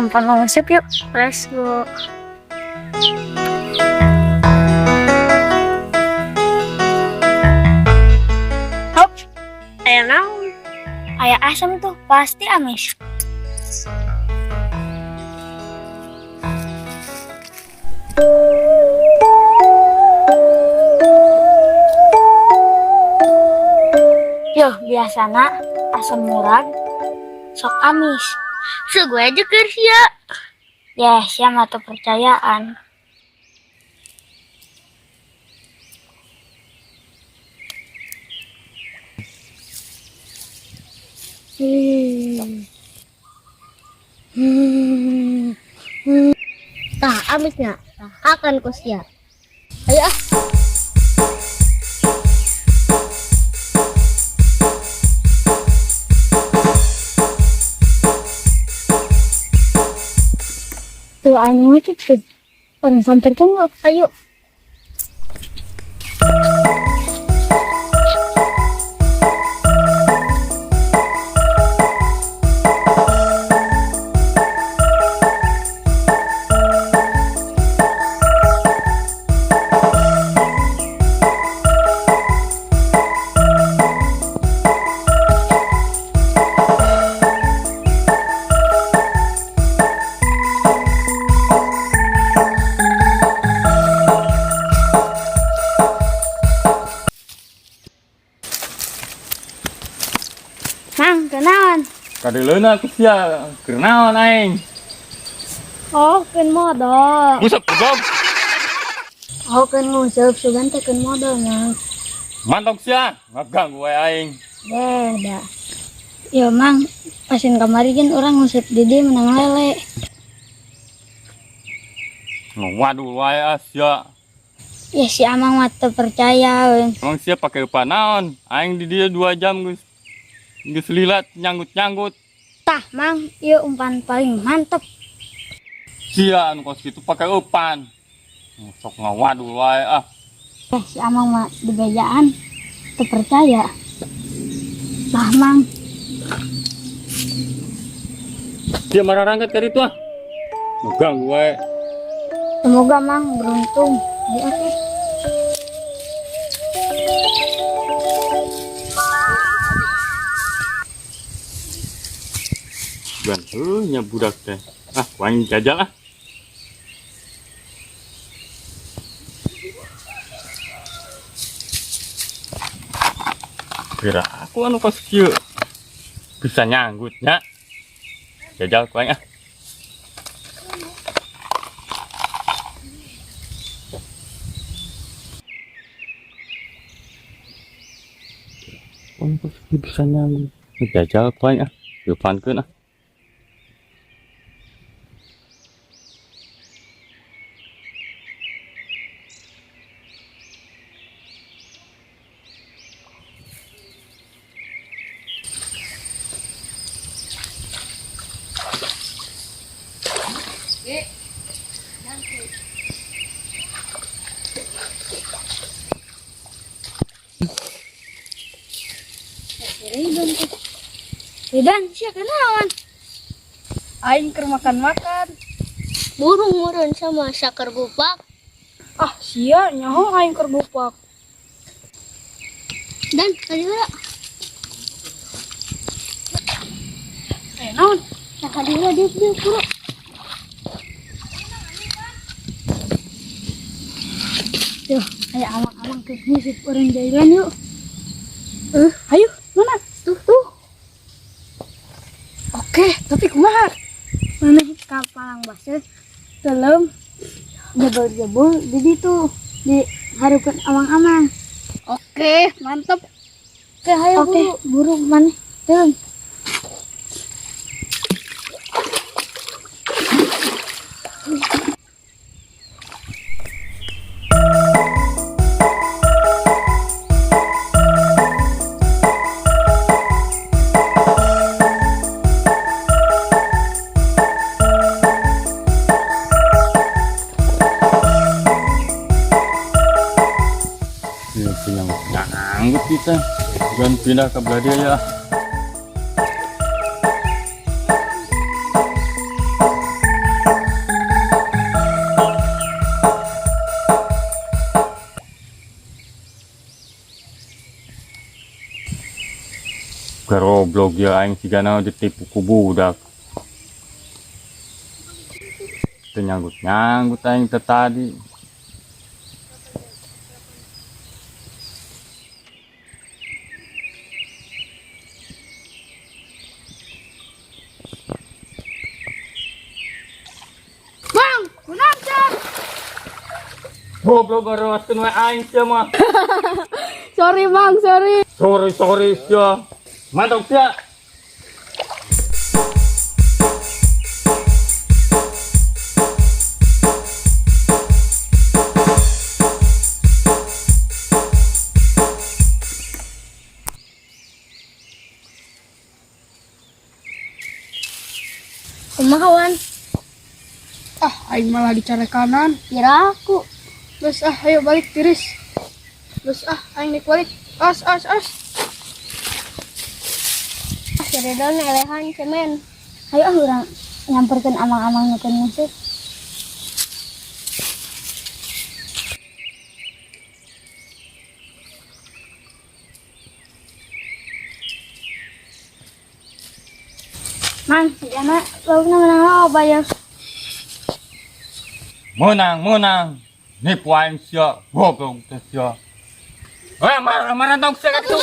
umpan ngosip yuk. Let's go. Hop. Ayah naon? Ayah asam tuh pasti amis. Yo, biasana asam murad sok amis. Gue aja kerja. Ya, siapa tuh percayaan. Tah, amisnya. Tah, akan ku siap. Ayo ah. Tuh anu itu tuh. Orang sampai tuh nggak. Ayo. Mang, kenaon? Kadeleuna ku sia, keur naon aing? Oh, kan modal. Busep goblok. Oh, kan ngusep sugan teh kan modal, Mang. Mantap sia, ngaganggu wae aing. Beda. Ya, Mang, pasin kamari kan orang ngusep di dia menang lele. Waduh wae sia. Ya si Amang mah teu percaya. Emang sia pake upah naon? Aing di dia 2 jam geus lilat nyanggut-nyanggut. Tah, Mang, ieu umpan paling mantep. Sia anu kos kitu pake upan. Sok ngawaduh wae ah. Si Amang mah di bejaan teu percaya. Tah, Mang. Sia marah rangkat ka ditu ah. Ngaganggu wae. Semoga Mang beruntung. Ya, oke. Gan nya budak teh. Ah, waing jajal ah. Kira aku anu kos kieu bisa nyanggut nya. Jajal ku aing ah. Anu kos kieu bisa nyanggut. Jajal ku aing ah. Depankeun ah. Ridan, sia kenaon? Aing keur makan-makan. Burung meureun sama sakar bupak. Ah, sia nyaho aing keur bupak. Dan kadira. Naon? Nah kadira dia pura. Yo, ayo Amang ke musik orang jailan yuk. Ayo, mana? Tuh. Oke, tapi kumaha? Mana kapalang baseuh teuleum jebol-jebol di ditu di hareupeun Amang-amang. Oke, mantap. Oke, ayo buru mana? Teuleum. Nyanggut kita dan pindah ke belah ya. Goblok ya aing sigana ditipu ku budak. Teu nyanggut aing teh tadi. Bang, kunang Cang. Goblok garoskeun we aing sia mah. Sorry Bang, sorry. Sorry sia. Mantap sia. Kumahawan? Ah, aing malah di cara kanan. Kira aku. Terus ayo balik tiris. Terus aing nik balik. As. Ceredon elehan cemen. Ayo urang nyamperkeun amang-amang nukeun musik. Mang, jana laukna menang loba ya. Menang. Nipu aing sia. Goblok teh sia. Marah tong sia atuh.